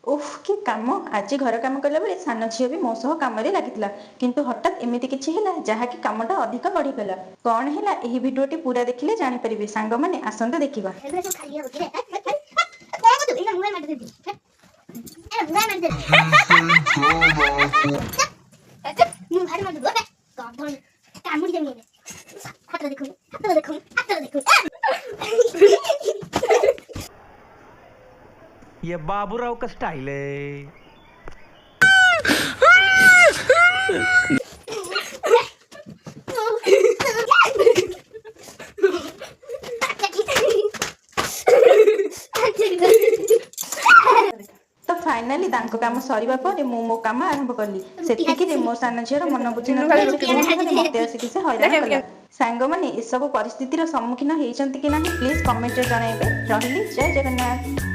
ଓଃ କି କାମ। ଆଜି ଘର କାମ କଲାବେଳେ ସାନ ଝିଅ ବି ମୋ ସହ କାମରେ ଲାଗିଥିଲା, କିନ୍ତୁ ହଠାତ୍ ଏମିତି କିଛି ହେଲା ଯାହାକି କାମଟା ଅଧିକ ବଢିଗଲା। କଣ ହେଲା ଏହି ଭିଡିଓଟି ପୁରା ଦେଖିଲେ ଜାଣିପାରିବେ। ସାଙ୍ଗମାନେ ଆସନ୍ତୁ ଦେଖିବା। ये बाबूराव का स्टाइल है। ତ ଫାଇନାଲି ତାଙ୍କ କାମ ସରିବା ପରେ ମୁଁ ମୋ କାମ ଆରମ୍ଭ କଲି। ସେତିକିରେ ମୋ ସାନ ଝିଅର ମନ ବୁଝି ନଥିଲା ଯେ କୋଉଠି ଗଲେ ମତେ ଆସିକି ସେ ହଇରାଣ କଲା। ସାଙ୍ଗମାନେ ଏସବୁ ପରିସ୍ଥିତିର ସମ୍ମୁଖୀନ ହେଇଛନ୍ତି କି ନାହିଁ ପ୍ଲିଜ କମେଣ୍ଟରେ ଜଣାଇବେ। ରହିଲି, ଜୟ ଜଗନ୍ନାଥ।